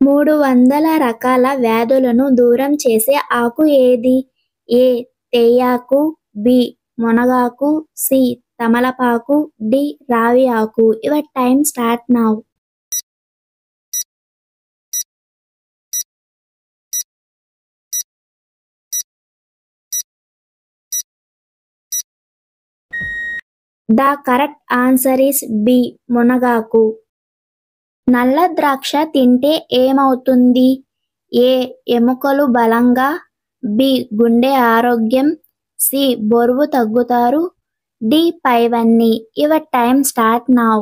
300 రకాల వ్యాధులను దూరం చేసే ఆకు ఏది? ఏ. తేయాకు, బి. మునగాకు, సి. తమలపాకు, డి. రావి ఆకు. Your time start now. The correct answer is B. మునగాకు. నల్ల ద్రాక్ష తింటే ఏమవుతుంది? ఏ. ఎముకలు బలంగా, బి. గుండె ఆరోగ్యం, సి. బరువు తగ్గుతారు, డి. పైవన్నీ. Your time start now.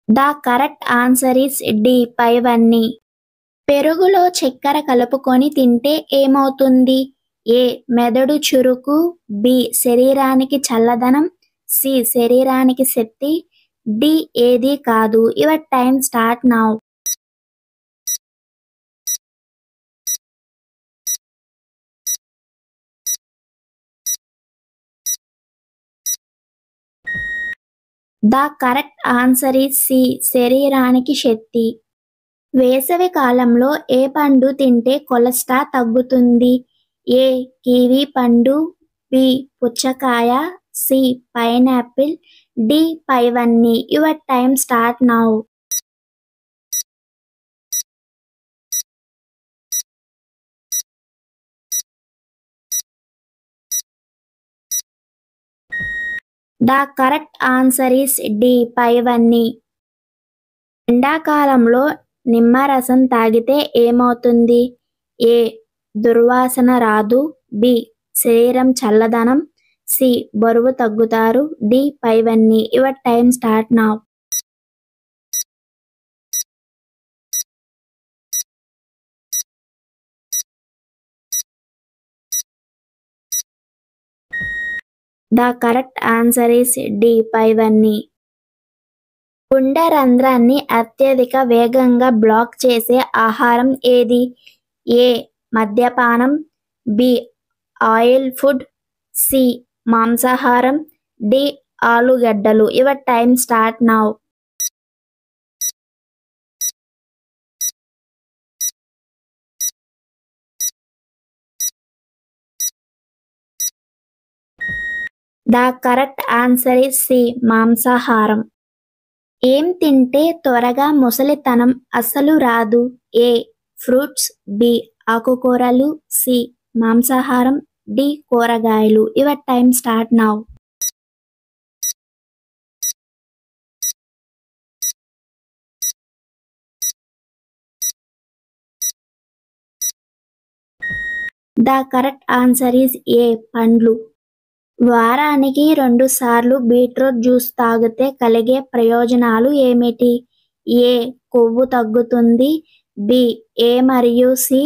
The correct answer is D. పైవన్నీ. పెరుగులో చక్కెర కలుపుకొని తింటే ఏమవుతుంది? ఏ. మెదడు చురుకు, బి. శరీరానికి చల్లదనం, సి. శరీరానికి శక్తి, డి. ఏదీ కాదు. Your time start now. The correct answer is C. శరీరానికి శక్తి. వేసవి కాలంలో ఏ పండు తింటే కొలెస్ట్రాల్ తగ్గుతుంది? ఏ. కివి పండు, బి. పుచ్చకాయ, సి. Pineapple, D. పైవన్నీ. Your time start now. The correct answer is D. పైవన్నీ. ఎండాకాలంలో నిమ్మరసం తాగితే ఏమవుతుంది? ఏ. దుర్వాసన రాదు, బి. శరీరం చల్లదనం, సి. బరువు తగ్గుతారు, డి. పైవన్నీ. Your time start now. The correct answer is D. పైవన్నీ. గుండె రంధ్రాన్ని అత్యధిక వేగంగా బ్లాక్ చేసే ఆహారం ఏది? ఏ. మద్యపానం, బి. Oil food, C. మాంసాహారం, డి. ఆలుగడ్డలు. Your time start now. The correct answer is C. మాంసాహారం. ఏం తింటే త్వరగా ముసలితనం అస్సలు రాదు? ఏ. Fruits, B. ఆకుకూరలు, సి. మాంసాహారం, డి. కూరగాయలు. Your time start now. The correct answer is A. పండ్లు. వారానికి 2 సార్లు బీట్రూట్ జ్యూస్ తాగితే కలిగే ప్రయోజనాలు ఏమిటి? ఏ. కొవ్వు తగ్గుతుంది, బి. ఏ మరియు సి,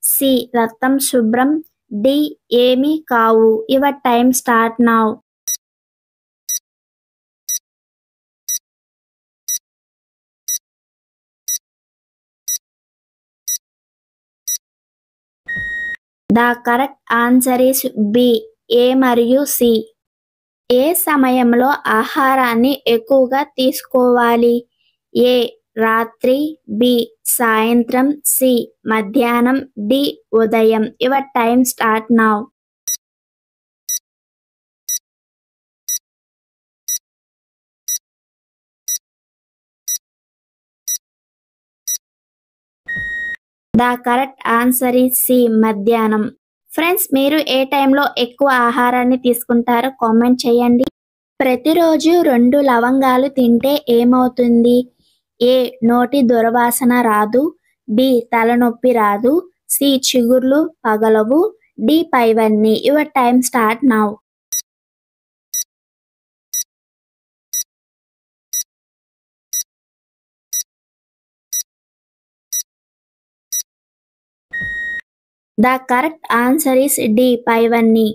సి. రక్తం శుభ్రం, డి. ఏమీ కావు. Your time start now. The correct answer is B. A మరియు సి. ఏ సమయంలో ఆహారాన్ని ఎక్కువగా తీసుకోవాలి? ఏ. రాత్రి, బి. సాయంత్రం, సి. మధ్యాహ్నం, డి. ఉదయం. Your time start now. The correct answer is C. మధ్యాహ్నం. ఫ్రెండ్స్, మీరు ఏ టైంలో ఎక్కువ ఆహారాన్ని తీసుకుంటారో కామెంట్ చేయండి. ప్రతిరోజు 2 లవంగాలు తింటే ఏమవుతుంది? ఏ. నోటి దుర్వాసన రాదు, బి. తలనొప్పి రాదు, సి. చిగుర్లు పగలవు, డి. పైవన్నీ. Your time start now. The correct answer is D. పైవన్నీ.